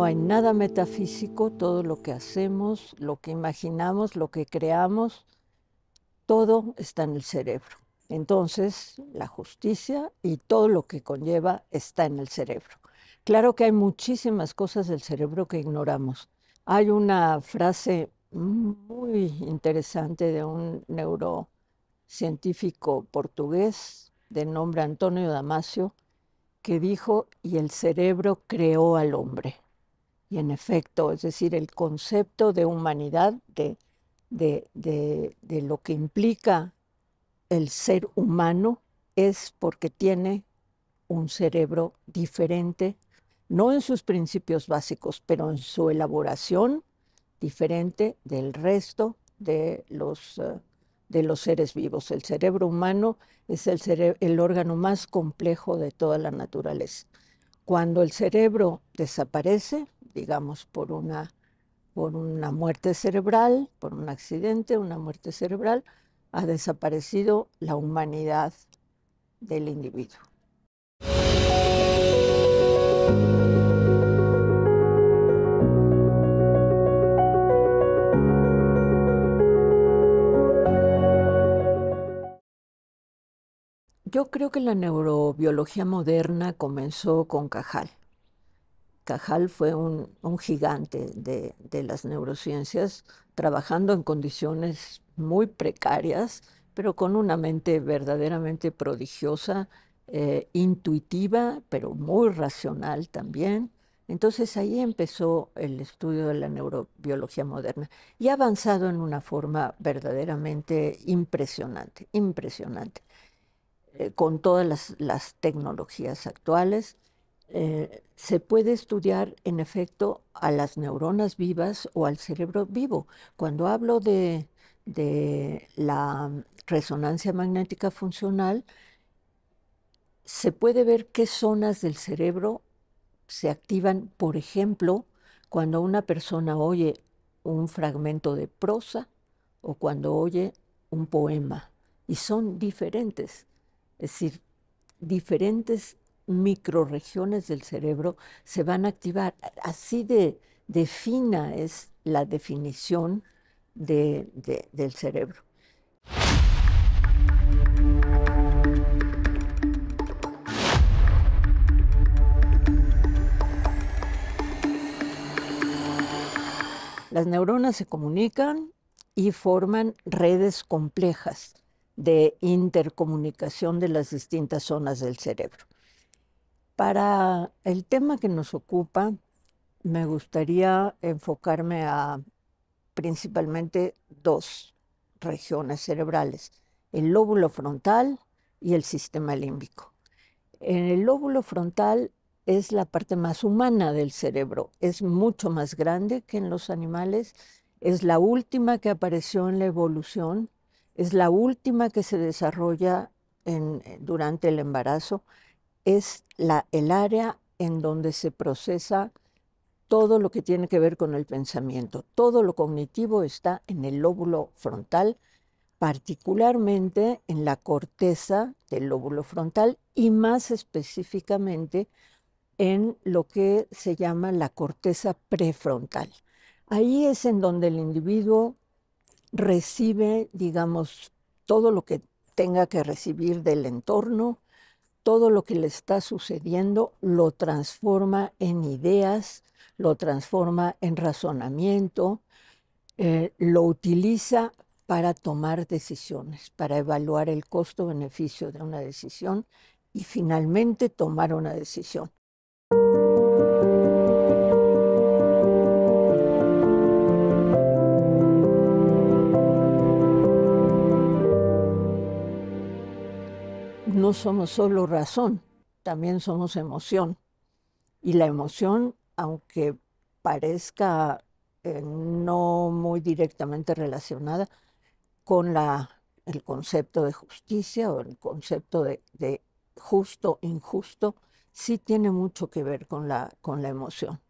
no hay nada metafísico, todo lo que hacemos, lo que imaginamos, lo que creamos, todo está en el cerebro. Entonces, la justicia y todo lo que conlleva está en el cerebro. Claro que hay muchísimas cosas del cerebro que ignoramos. Hay una frase muy interesante de un neurocientífico portugués de nombre Antonio Damasio, que dijo, y el cerebro creó al hombre. Y en efecto, es decir, el concepto de humanidad, de lo que implica el ser humano, es porque tiene un cerebro diferente, no en sus principios básicos, pero en su elaboración diferente del resto de los seres vivos. El cerebro humano es el órgano más complejo de toda la naturaleza. Cuando el cerebro desaparece, digamos por una muerte cerebral, por un accidente, una muerte cerebral, ha desaparecido la humanidad del individuo. Yo creo que la neurobiología moderna comenzó con Cajal. Cajal fue un gigante de las neurociencias, trabajando en condiciones muy precarias, pero con una mente verdaderamente prodigiosa, intuitiva, pero muy racional también. Entonces ahí empezó el estudio de la neurobiología moderna y ha avanzado en una forma verdaderamente impresionante, impresionante, con todas las tecnologías actuales. Se puede estudiar, en efecto, a las neuronas vivas o al cerebro vivo. Cuando hablo de la resonancia magnética funcional, se puede ver qué zonas del cerebro se activan, por ejemplo, cuando una persona oye un fragmento de prosa o cuando oye un poema, y son diferentes. Es decir, diferentes microrregiones del cerebro se van a activar. Así de fina es la definición del cerebro. Las neuronas se comunican y forman redes complejas de intercomunicación de las distintas zonas del cerebro. Para el tema que nos ocupa, me gustaría enfocarme a principalmente dos regiones cerebrales, el lóbulo frontal y el sistema límbico. En el lóbulo frontal es la parte más humana del cerebro, es mucho más grande que en los animales, es la última que apareció en la evolución, es la última que se desarrolla durante el embarazo, es el área en donde se procesa todo lo que tiene que ver con el pensamiento. Todo lo cognitivo está en el lóbulo frontal, particularmente en la corteza del lóbulo frontal y más específicamente en lo que se llama la corteza prefrontal. Ahí es en donde el individuo recibe, digamos, todo lo que tenga que recibir del entorno, todo lo que le está sucediendo lo transforma en ideas, lo transforma en razonamiento, lo utiliza para tomar decisiones, para evaluar el costo-beneficio de una decisión y finalmente tomar una decisión. No somos solo razón, también somos emoción. Y la emoción, aunque parezca no muy directamente relacionada con el concepto de justicia o el concepto de justo, injusto, sí tiene mucho que ver con la emoción.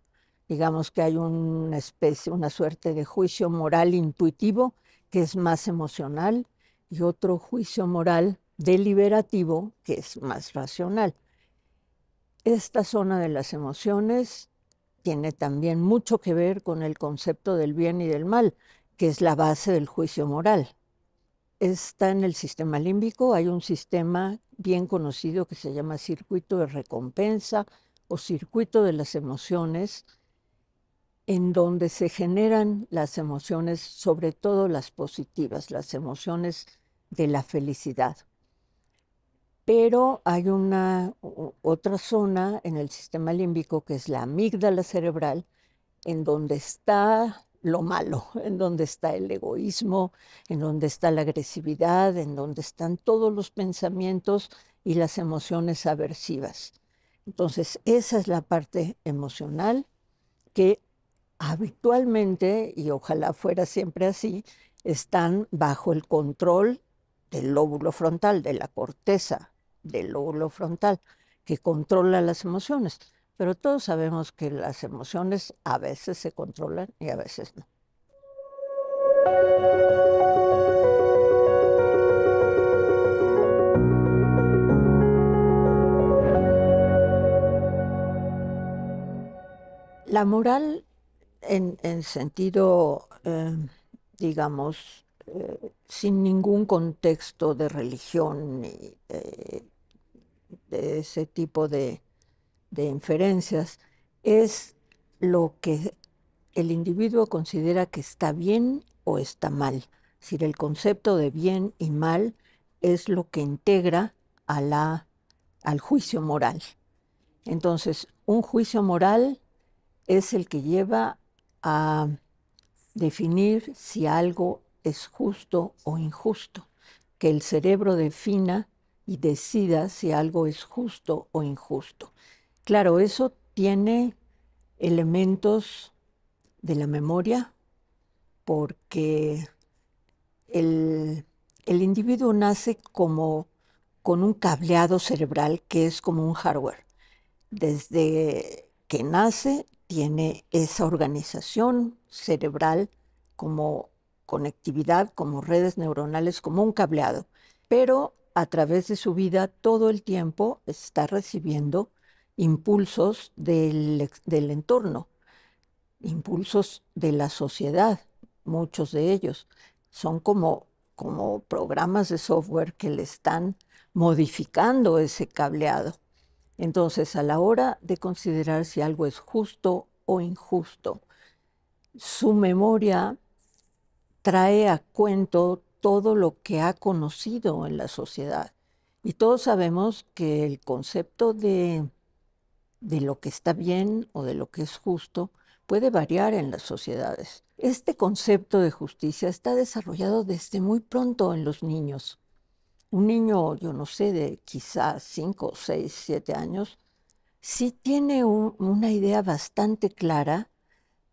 Digamos que hay una especie, una suerte de juicio moral intuitivo que es más emocional y otro juicio moral deliberativo que es más racional. Esta zona de las emociones tiene también mucho que ver con el concepto del bien y del mal, que es la base del juicio moral. Está en el sistema límbico, hay un sistema bien conocido que se llama circuito de recompensa o circuito de las emociones, en donde se generan las emociones, sobre todo las positivas, las emociones de la felicidad. Pero hay otra zona en el sistema límbico que es la amígdala cerebral, en donde está lo malo, en donde está el egoísmo, en donde está la agresividad, en donde están todos los pensamientos y las emociones aversivas. Entonces, esa es la parte emocional que habitualmente, y ojalá fuera siempre así, están bajo el control del lóbulo frontal, de la corteza del lóbulo frontal, que controla las emociones. Pero todos sabemos que las emociones a veces se controlan y a veces no. La moral en sentido, digamos, sin ningún contexto de religión ni de ese tipo de inferencias, es lo que el individuo considera que está bien o está mal. Es decir, el concepto de bien y mal es lo que integra al juicio moral. Entonces, un juicio moral es el que lleva a definir si algo es justo o injusto, que el cerebro defina y decida si algo es justo o injusto. Claro, eso tiene elementos de la memoria, porque el individuo nace como con un cableado cerebral que es como un hardware. Desde que nace tiene esa organización cerebral como conectividad, como redes neuronales, como un cableado. Pero a través de su vida todo el tiempo está recibiendo impulsos del entorno, impulsos de la sociedad, muchos de ellos. Son como programas de software que le están modificando ese cableado. Entonces, a la hora de considerar si algo es justo o injusto, su memoria trae a cuento todo lo que ha conocido en la sociedad. Y todos sabemos que el concepto de lo que está bien o de lo que es justo puede variar en las sociedades. Este concepto de justicia está desarrollado desde muy pronto en los niños. Un niño, yo no sé, de quizás 5, 6, 7 años, sí tiene una idea bastante clara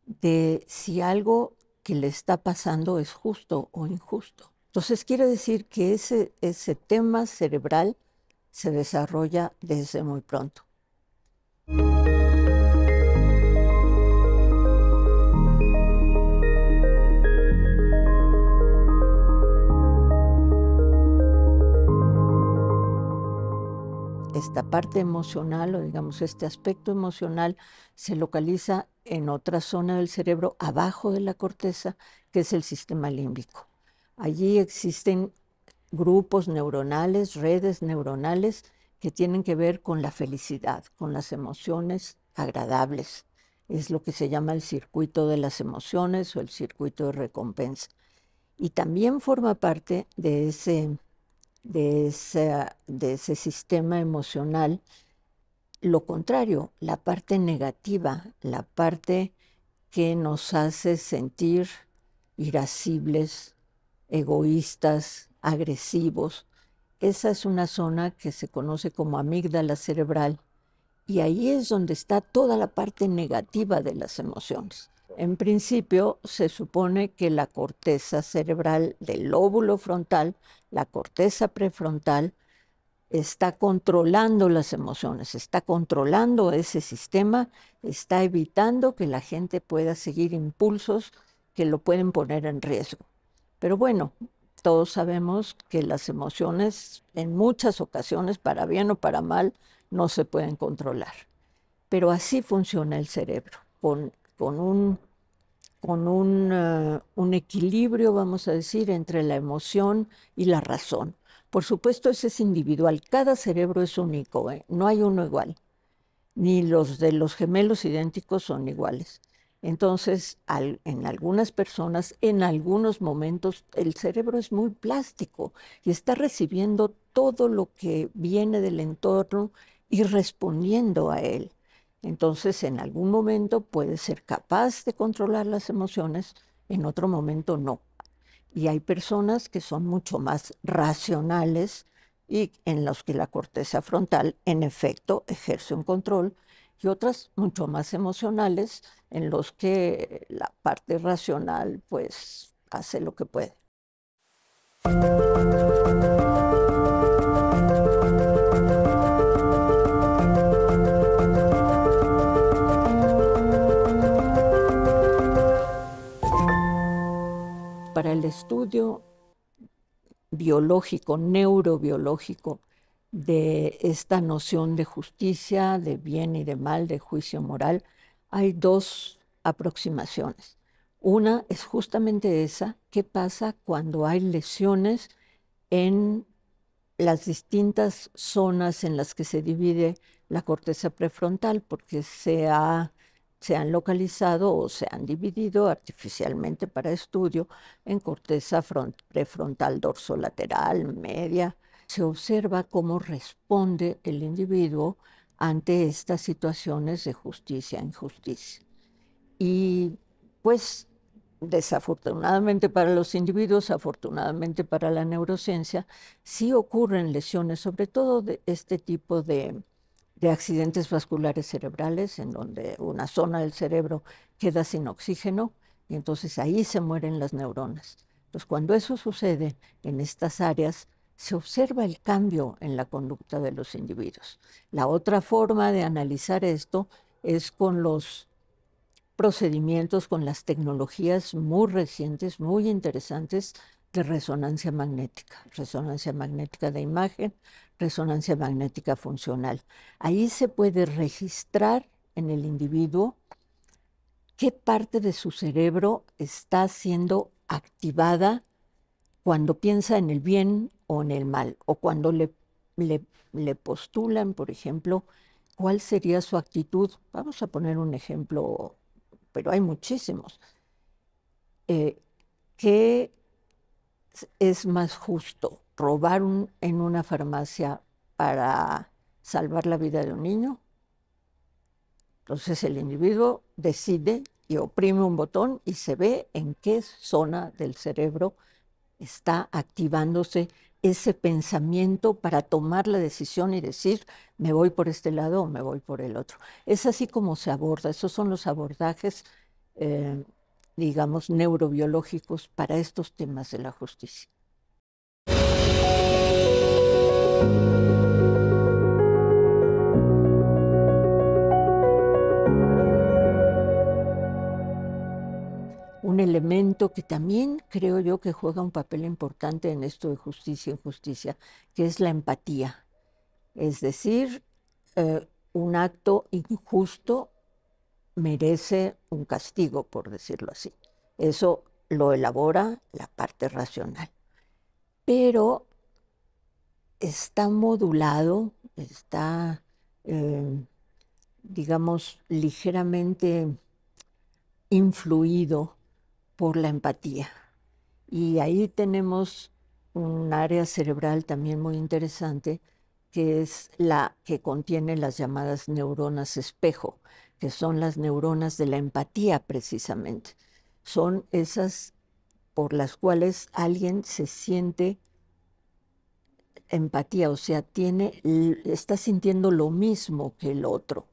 de si algo que le está pasando es justo o injusto. Entonces quiere decir que ese tema cerebral se desarrolla desde muy pronto. Esta parte emocional, o digamos este aspecto emocional, se localiza en otra zona del cerebro abajo de la corteza, que es el sistema límbico. Allí existen grupos neuronales, redes neuronales que tienen que ver con la felicidad, con las emociones agradables. Es lo que se llama el circuito de las emociones o el circuito de recompensa. Y también forma parte de ese sistema emocional lo contrario, la parte negativa, la parte que nos hace sentir irascibles, egoístas, agresivos. Esa es una zona que se conoce como amígdala cerebral, y ahí es donde está toda la parte negativa de las emociones. En principio, se supone que la corteza cerebral del lóbulo frontal, la corteza prefrontal, está controlando las emociones, está controlando ese sistema, está evitando que la gente pueda seguir impulsos que lo pueden poner en riesgo. Pero bueno, todos sabemos que las emociones en muchas ocasiones, para bien o para mal, no se pueden controlar. Pero así funciona el cerebro. con un equilibrio, vamos a decir, entre la emoción y la razón. Por supuesto, ese es individual. Cada cerebro es único, ¿eh? No hay uno igual. Ni los de los gemelos idénticos son iguales. Entonces, en algunas personas, en algunos momentos, el cerebro es muy plástico y está recibiendo todo lo que viene del entorno y respondiendo a él. Entonces, en algún momento puede ser capaz de controlar las emociones, en otro momento no. Y hay personas que son mucho más racionales y en los que la corteza frontal, en efecto, ejerce un control, y otras mucho más emocionales, en los que la parte racional, pues, hace lo que puede. Para el estudio biológico, neurobiológico, de esta noción de justicia, de bien y de mal, de juicio moral, hay dos aproximaciones. Una es justamente esa: ¿qué pasa cuando hay lesiones en las distintas zonas en las que se divide la corteza prefrontal? Porque se han localizado o se han dividido artificialmente para estudio en corteza prefrontal dorsolateral, media. Se observa cómo responde el individuo ante estas situaciones de justicia e injusticia. Y pues desafortunadamente para los individuos, afortunadamente para la neurociencia, sí ocurren lesiones, sobre todo de este tipo de accidentes vasculares cerebrales, en donde una zona del cerebro queda sin oxígeno y entonces ahí se mueren las neuronas. Entonces, cuando eso sucede en estas áreas, se observa el cambio en la conducta de los individuos. La otra forma de analizar esto es con los procedimientos, con las tecnologías muy recientes, muy interesantes, de resonancia magnética de imagen, resonancia magnética funcional. Ahí se puede registrar en el individuo qué parte de su cerebro está siendo activada cuando piensa en el bien o en el mal, o cuando le postulan, por ejemplo, cuál sería su actitud. Vamos a poner un ejemplo, pero hay muchísimos. ¿Qué es más justo? ¿Robar en una farmacia para salvar la vida de un niño? Entonces el individuo decide y oprime un botón y se ve en qué zona del cerebro está activándose ese pensamiento para tomar la decisión y decir, me voy por este lado o me voy por el otro. Es así como se aborda. Esos son los abordajes, digamos, neurobiológicos para estos temas de la justicia. Un elemento que también creo yo que juega un papel importante en esto de justicia e injusticia, que es la empatía. Es decir, un acto injusto merece un castigo, por decirlo así. Eso lo elabora la parte racional. Pero está modulado, está, digamos, ligeramente influido por la empatía. Y ahí tenemos un área cerebral también muy interesante, que es la que contiene las llamadas neuronas espejo, que son las neuronas de la empatía precisamente. Son esas por las cuales alguien se siente empatía, o sea, está sintiendo lo mismo que el otro,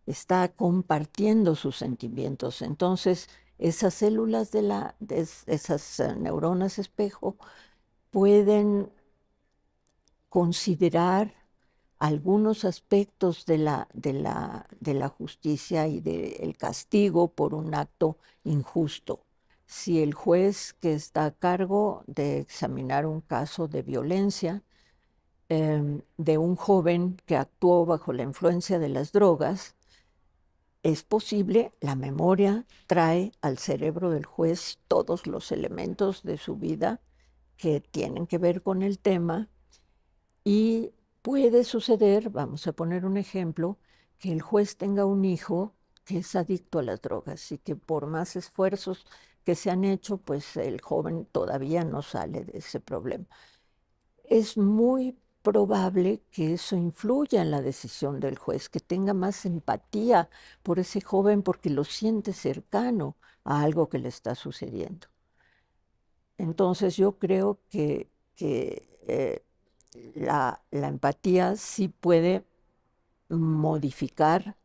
está compartiendo sus sentimientos. Entonces, esas células de esas neuronas espejo pueden considerar algunos aspectos de la justicia y del castigo por un acto injusto. Si el juez que está a cargo de examinar un caso de violencia de un joven que actuó bajo la influencia de las drogas, es posible, la memoria trae al cerebro del juez todos los elementos de su vida que tienen que ver con el tema y puede suceder, vamos a poner un ejemplo, que el juez tenga un hijo que es adicto a las drogas y que por más esfuerzos que se han hecho, pues el joven todavía no sale de ese problema. Es muy probable que eso influya en la decisión del juez, que tenga más empatía por ese joven porque lo siente cercano a algo que le está sucediendo. Entonces yo creo que la empatía sí puede modificar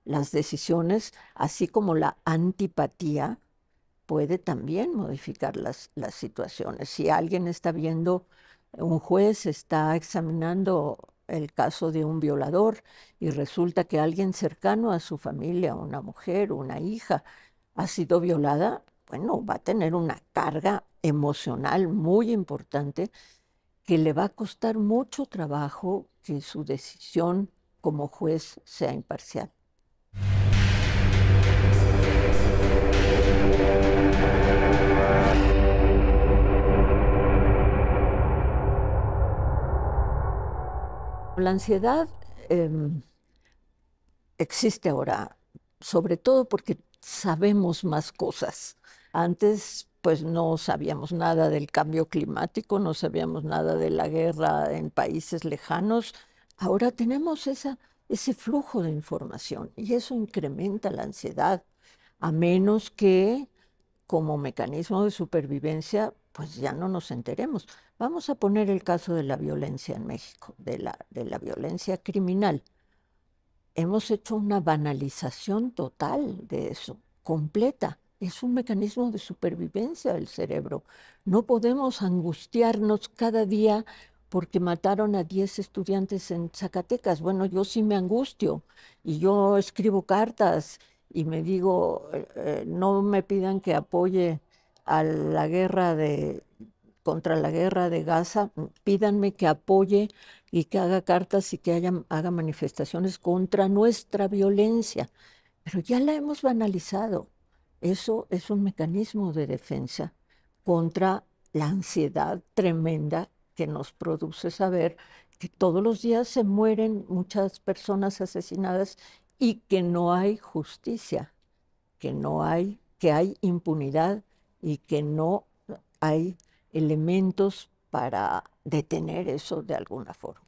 las decisiones, así como la antipatía puede también modificar las situaciones. Si alguien está viendo, un juez está examinando el caso de un violador y resulta que alguien cercano a su familia, una mujer, una hija, ha sido violada, bueno, va a tener una carga emocional muy importante que le va a costar mucho trabajo que su decisión como juez sea imparcial. La ansiedad existe ahora, sobre todo porque sabemos más cosas. Antes, pues no sabíamos nada del cambio climático, no sabíamos nada de la guerra en países lejanos. Ahora tenemos ese flujo de información y eso incrementa la ansiedad, a menos que como mecanismo de supervivencia, pues ya no nos enteremos. Vamos a poner el caso de la violencia en México, de la violencia criminal. Hemos hecho una banalización total de eso, completa. Es un mecanismo de supervivencia del cerebro. No podemos angustiarnos cada día porque mataron a 10 estudiantes en Zacatecas. Bueno, yo sí me angustio y yo escribo cartas y me digo, no me pidan que apoye a la guerra contra la guerra de Gaza, pídanme que apoye y que haga cartas y que haga manifestaciones contra nuestra violencia. Pero ya la hemos banalizado. Eso es un mecanismo de defensa contra la ansiedad tremenda que nos produce saber que todos los días se mueren muchas personas asesinadas y que no hay justicia, que hay impunidad y que no hay elementos para detener eso de alguna forma.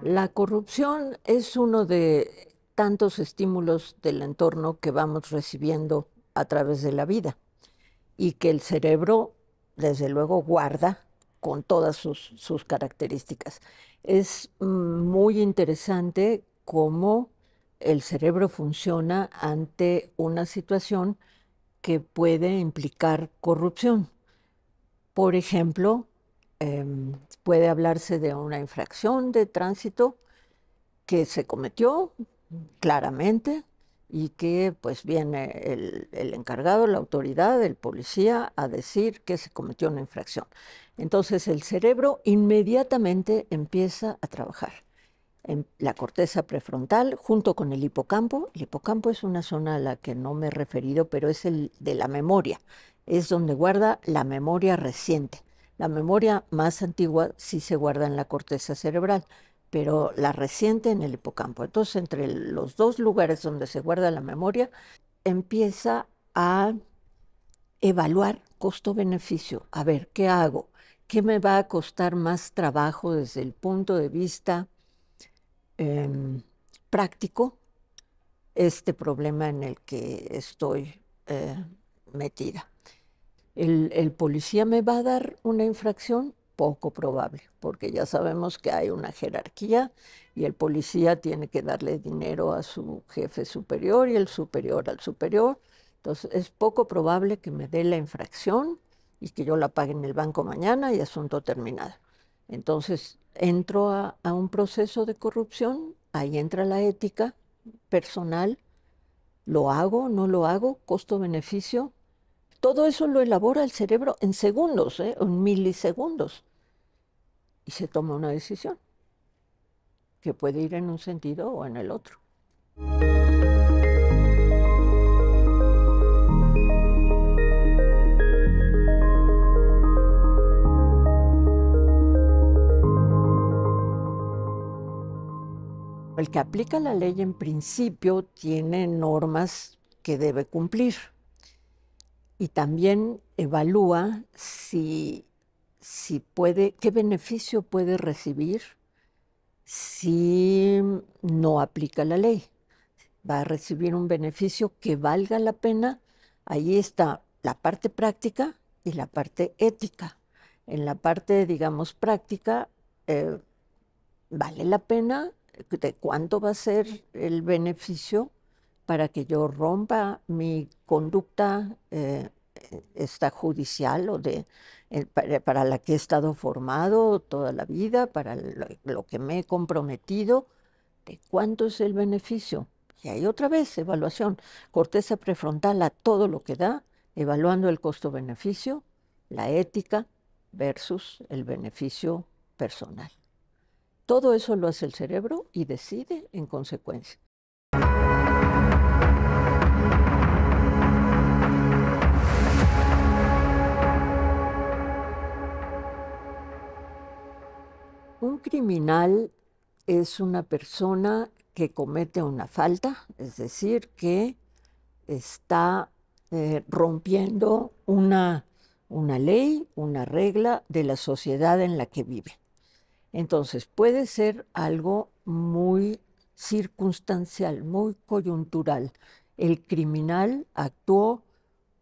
La corrupción es uno de tantos estímulos del entorno que vamos recibiendo a través de la vida y que el cerebro, desde luego, guarda con todas sus características. Es muy interesante cómo el cerebro funciona ante una situación que puede implicar corrupción. Por ejemplo, puede hablarse de una infracción de tránsito que se cometió claramente y que pues viene el encargado, la autoridad, el policía a decir que se cometió una infracción. Entonces el cerebro inmediatamente empieza a trabajar en la corteza prefrontal junto con el hipocampo. El hipocampo es una zona a la que no me he referido, pero es el de la memoria. Es donde guarda la memoria reciente. La memoria más antigua sí se guarda en la corteza cerebral, pero la reciente en el hipocampo. Entonces, entre los dos lugares donde se guarda la memoria, empieza a evaluar costo-beneficio. A ver, ¿qué hago? ¿Qué me va a costar más trabajo desde el punto de vista práctico este problema en el que estoy metida? ¿El policía me va a dar una infracción? Poco probable, porque ya sabemos que hay una jerarquía y el policía tiene que darle dinero a su jefe superior y el superior al superior. Entonces, es poco probable que me dé la infracción y que yo la pague en el banco mañana y asunto terminado. Entonces, entro a un proceso de corrupción, ahí entra la ética personal ¿Lo hago? ¿No lo hago? ¿Costo-beneficio? Todo eso lo elabora el cerebro en segundos, en milisegundos, y se toma una decisión que puede ir en un sentido o en el otro. El que aplica la ley en principio tiene normas que debe cumplir y también evalúa si puede, qué beneficio puede recibir si no aplica la ley. Va a recibir un beneficio que valga la pena. Ahí está la parte práctica y la parte ética. En la parte, digamos, práctica, vale la pena, de cuánto va a ser el beneficio para que yo rompa mi conducta extrajudicial o para la que he estado formado toda la vida, para lo que me he comprometido, de cuánto es el beneficio. Y ahí otra vez, evaluación, corteza prefrontal a todo lo que da, evaluando el costo-beneficio, la ética versus el beneficio personal. Todo eso lo hace el cerebro y decide en consecuencia. Un criminal es una persona que comete una falta, es decir, que está rompiendo una ley, una regla de la sociedad en la que vive. Entonces, puede ser algo muy circunstancial, muy coyuntural. El criminal actuó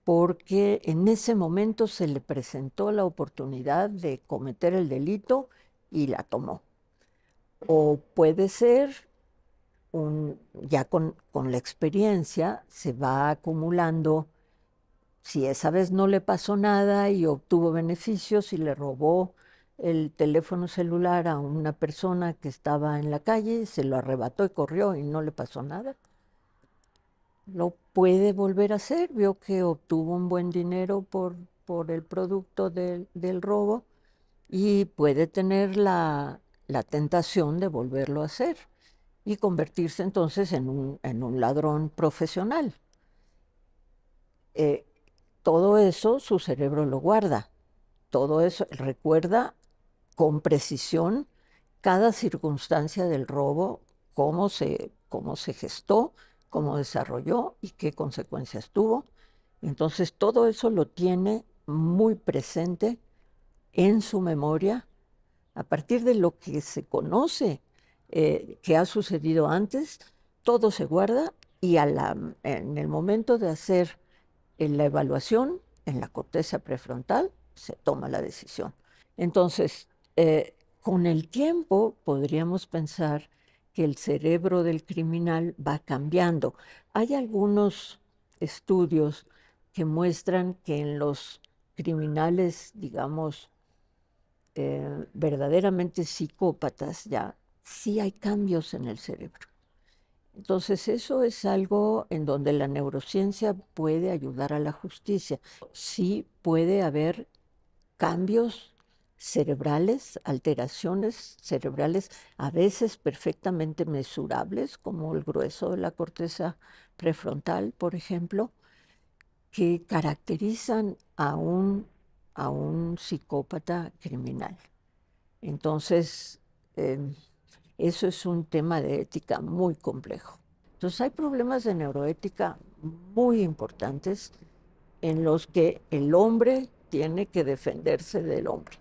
porque en ese momento se le presentó la oportunidad de cometer el delito y la tomó. O puede ser, ya con la experiencia, se va acumulando. Si esa vez no le pasó nada y obtuvo beneficios y le robó el teléfono celular a una persona que estaba en la calle, se lo arrebató y corrió y no le pasó nada, lo puede volver a hacer. Vio que obtuvo un buen dinero por el producto del robo y puede tener la tentación de volverlo a hacer y convertirse entonces en un ladrón profesional. Todo eso su cerebro lo guarda, todo eso recuerda con precisión cada circunstancia del robo, cómo se gestó, cómo desarrolló y qué consecuencias tuvo. Entonces todo eso lo tiene muy presente en su memoria a partir de lo que se conoce que ha sucedido antes. Todo se guarda y en el momento de hacer la evaluación en la corteza prefrontal se toma la decisión. Entonces, con el tiempo podríamos pensar que el cerebro del criminal va cambiando. Hay algunos estudios que muestran que en los criminales, digamos, verdaderamente psicópatas, ya sí hay cambios en el cerebro. Entonces, eso es algo en donde la neurociencia puede ayudar a la justicia. Sí puede haber cambios cerebrales, alteraciones cerebrales, a veces perfectamente mesurables, como el grueso de la corteza prefrontal, por ejemplo, que caracterizan a un psicópata criminal. Entonces, eso es un tema de ética muy complejo. Entonces hay problemas de neuroética muy importantes en los que el hombre tiene que defenderse del hombre.